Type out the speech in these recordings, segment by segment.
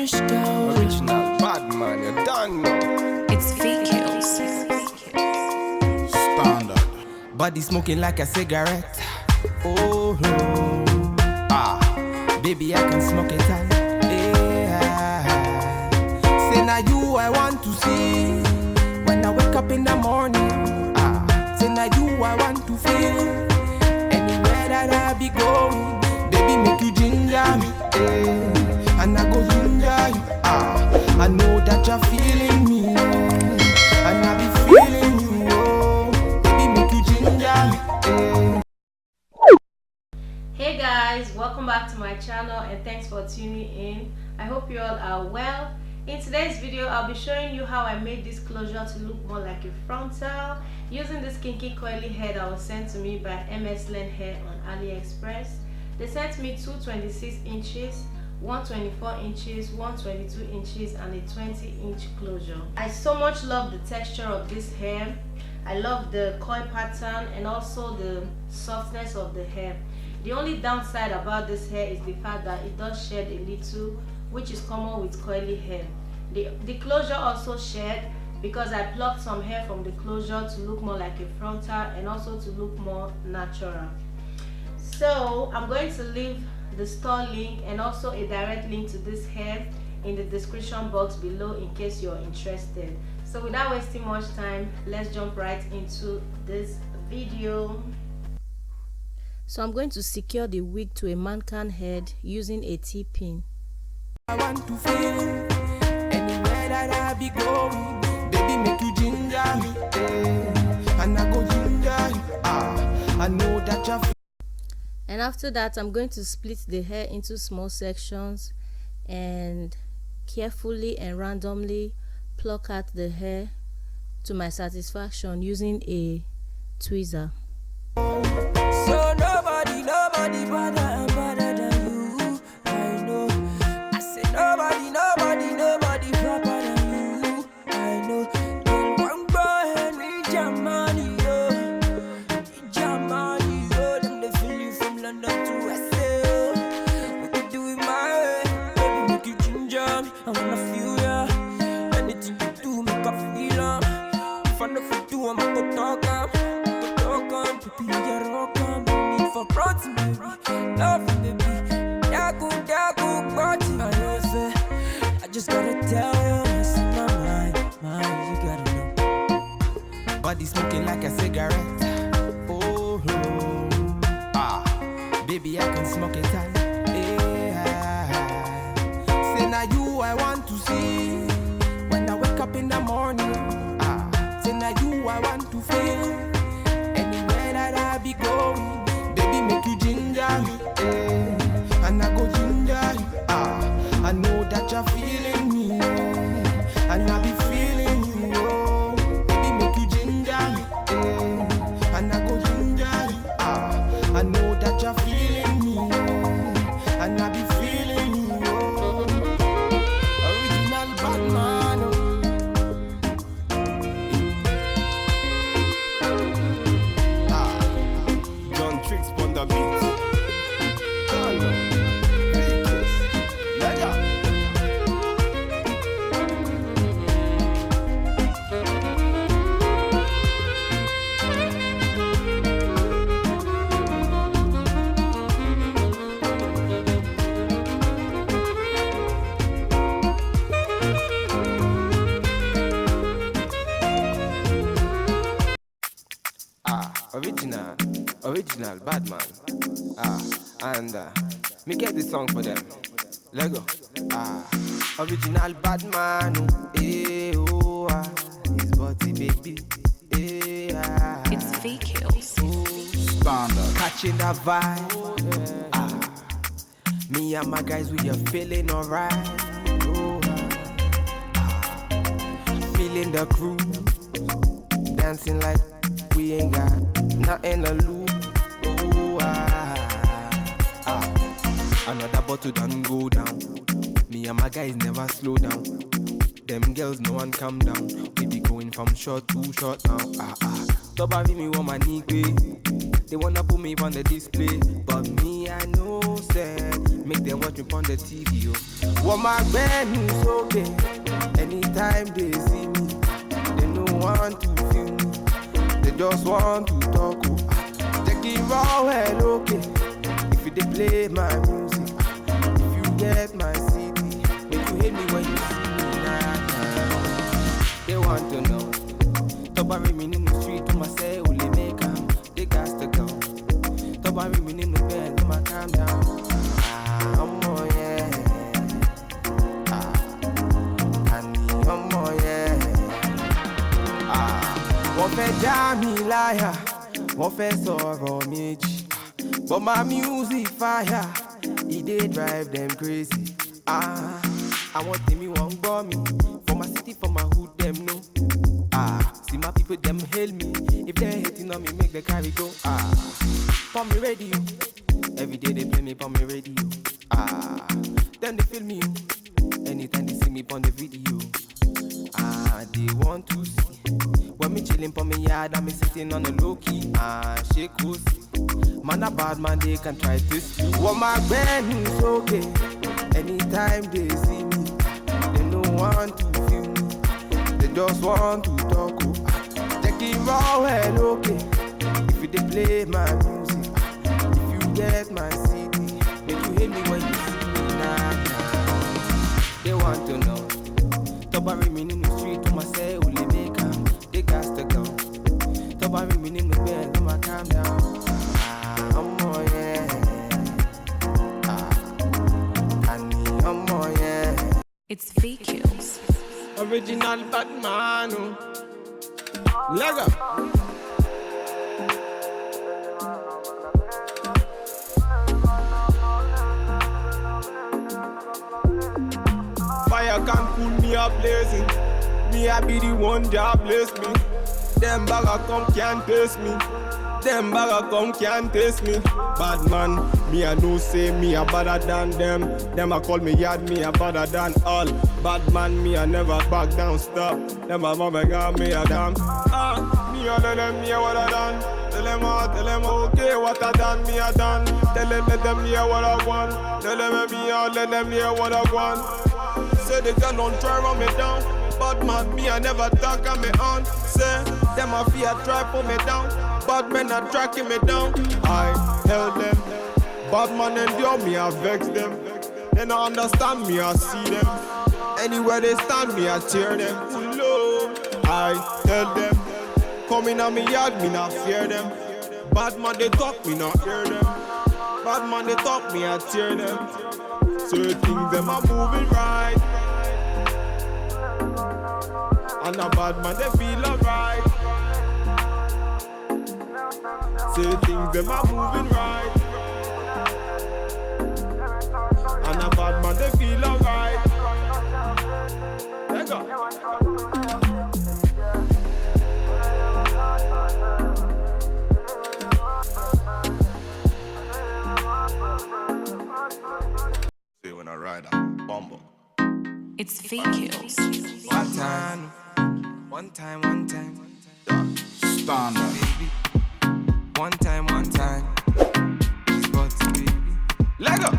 Original bad man, you done know. It's VQs. Standard. Body smoking like a cigarette. Oh no. Baby, I can smoke it all. Yeah. Say now you I want to see when I wake up in the morning. Say now you I want to feel anywhere that I be going. Baby, make you ginger me. And I go ginger you. I know that you're feeling me. And I be feeling you. Baby, make you ginger me. Hey guys, welcome back to my channel and thanks for tuning in. I hope you all are well. In today's video, I'll be showing you how I made this closure to look more like a frontal using this kinky coily hair that was sent to me by Mslynn hair on AliExpress. They sent me two 26 inches, 124 inches, 122 inches and a 20-inch closure. I so much love the texture of this hair. I love the coil pattern and also the softness of the hair. The only downside about this hair is the fact that it does shed a little, which is common with coily hair. The closure also shed because I plucked some hair from the closure to look more like a frontal and also to look more natural. So I'm going to leave the store link and also a direct link to this hair in the description box below in case you're interested. So without wasting much time, let's jump right into this video. So I'm going to secure the wig to a mannequin head using a T-pin. I want to feel anywhere that I be going. Baby, make you ginger me. And I go ginger you. I know that you're. And after that, I'm going to split the hair into small sections and carefully and randomly pluck out the hair to my satisfaction using a tweezer. So nobody better than you. I know. I said nobody proper than you. I know. Girl, one boy and need your money, yo. Need your money, yo. Them they feel you from London to SA. We could do it my way. Baby, make you ginger me. I wanna feel ya. Anything you do, make I feel am. If I know what you do, I'ma go talk am. Baby, you're welcome. Need for protein, baby. Love you, baby. Dagu, party. I just gotta tell you what's in my mind. You gotta know. Body smoking like a cigarette. Oh no. Baby, I can smoke it all. Yeah. Say now you I want to see when I wake up in the morning. Say now you I want to feel anywhere that I be going. Baby, make you ginger me. And I go ginger you. I know that you're feeling me. And I be feeling you. Baby, make you ginger me. And I go ginger you. I know that you're feeling me. And I be feeling you. Original bad man. John Tricks on the beat. Original bad man. And me get this song for them. Let go. Original bad man. His body baby. It's VQs. Standard. Catching that vibe. Me and my guys, we are feeling alright. Feeling the crew. Dancing like we ain't got nothing to lose. Another bottle done go down. Me and my guys never slow down. Them girls no one calm down. We be going from short to short now. Top of me want my knee. They wanna put me on the display, but me I know say make them watch me on the TV. Oh. What my band is okay. Anytime they see me, they don't want to feel me. They just want to talk. Oh. Take it raw and okay. If you they play my music, if you get my CD, make you hate me when you see me. They want to know. Tobari me in the street to myself, will they make them? They got to go. Tobari me in the bed, to my calm down. Oh yeah. Oh yeah. Wọ́n fẹ́ já mi láyà, wọ́n fẹ́ sọ̀rọ̀ méjì. But my music fire, it dey drive them crazy. I want tèmi wọ́n gbọ́ mi. For my city, for my hood, them know. See my people, them hail me. If they're hating on me, make the carry go. Pon me radio. Every day they play me pon me radio. Then they feel me. Anytime they see me pon the video. They want to see. When me chillin' pon me yard, and me sitting on the low key. Shake pussy. Man a bad man, they can try to see. What my band is okay. Anytime they see me, they don't want to feel me. They just want to talk. Take it raw and okay. If you they play my music, if you get my CD, make you hate me when you see me. They want to know. Tobari me in the street to myself, will they make them? They got to go. Tobari me in the bed, to my calm down. Oh yeah. Oh yeah. It's VQs. Original Batman. Lego. Fire can cool me up blazing. Me I be the one that bless me. Them bagger come can't taste me. Them bagger come can't taste me. Bad man, me I know say me a better than them. Them a call me yard, me a better than all. Bad man, me I never back down, stop. Them a mama got me a damn. Me a tell them me a what I done. Tell them okay what I done, me a done. Tell them let them hear what I want. Tell them me a let them hear what I want. Say they can don't try run me down. Bad man, me I never talk on me on. Say them a fear try pull me down. Bad men are tracking me down. I tell them, bad man endure me, I vex them. They don't understand me, I see them. Anywhere they stand me, I cheer them. Low. I tell them, coming on me yard, me not fear them. Bad man they talk, me not hear them. Bad man they talk, me I cheer them. Certain them are moving right. And a bad man they feel alright. Say things them are moving right. And a bad man they feel alright. Let go. See when I ride a bumble. It's VQs. One time. Stand up. Baby. One time. It's got to baby. Lego.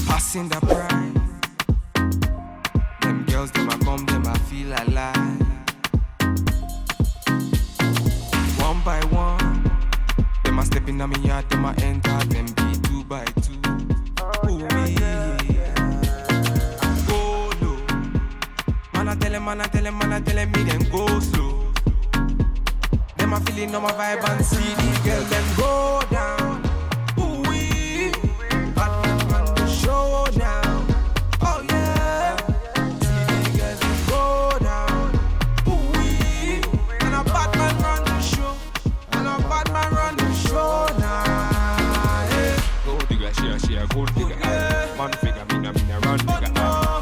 Passing the prime. Them girls, them a come, them a feel alive. One by one, them a step in on me yard, them a enter, them be 2 by 2. Ooh, yeah. Go low. Man I tell them, me them go slow. Them a feeling on my vibe and see the girl, them go down. Ooh, wee. Bad man run the show now. Oh yeah. See the girls, them go down. Ooh, wee. And a bad man run the show. And a bad man run the show now. Yeah. Gold digger, she a gold digger. Yeah. Man figure, me na run nigga.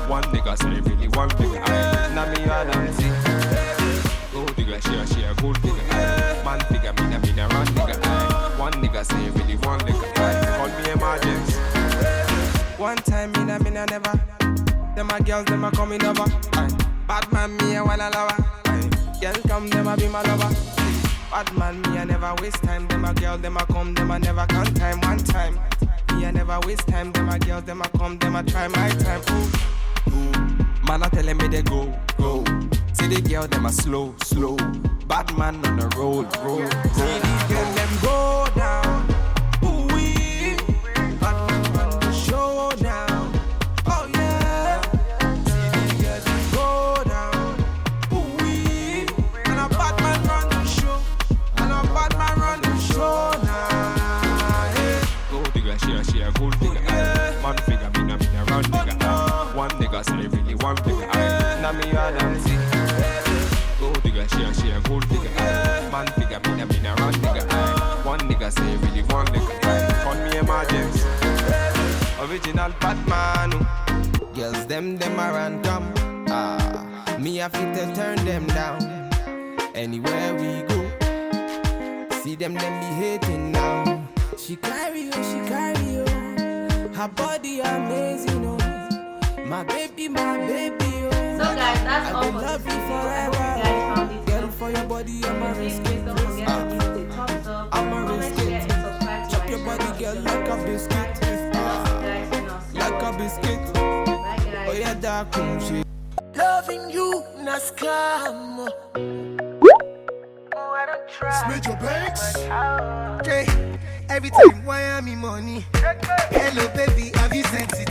One nigga say really one figure. Now me all I'm sick. Gold digger, she a gold digger. Man figure, me na run nigga. One nigga say really one nigga. Call me emergency. One time me na never. Them a girls, them a coming over. Bad man me a wanna lover. Girl come, them a be my lover. bad man, me I never waste time. Them a girl, them a come, them a never can time. One time, me I never waste time. Them a girl, them a come, them a try my time. Ooh, ooh. Man a telling me they go, go. See the girl, them a slow, slow. Bad man on the road, road. See these girls, them go down. Ooh wee. Bad man on the show now. Oh yeah. See these girls, them go down. Ooh wee. And a bad man run the show. And a bad man run the show now. Yeah. Gold digger, she a gold digger. Man figure, me na run digger. One nigga say really one digger. Now me a dance it. Gold digger, she a gold digger. Man figure, me na run digger. One nigga say really one nigga. Call me emergency. Original Batman. Girls, them a run come. Me a fit to turn them down. Anywhere we go. See them be hating now. She carry you. Her body amazing, oh. My baby, oh. So guys, that's all I will for love this you video. I hope forever. you guys found it Girl, for your body, I'm a Please risk. don't forget to give it a thumbs up, I'm a comment, risk. share, and subscribe to Chop my your channel. body, girl, like a biscuit. Guys, and I'll see you Like a all. biscuit. Bye guys. Oh yeah, dark shit. Loving you, na scam. Major banks. Okay. Every time, why am I money? Hello, baby, have you sent it?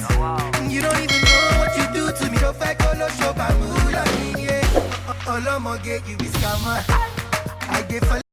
You don't even know what you do to me. Don't fight, no show, but yeah. All I'm gonna get you is scammer. I get for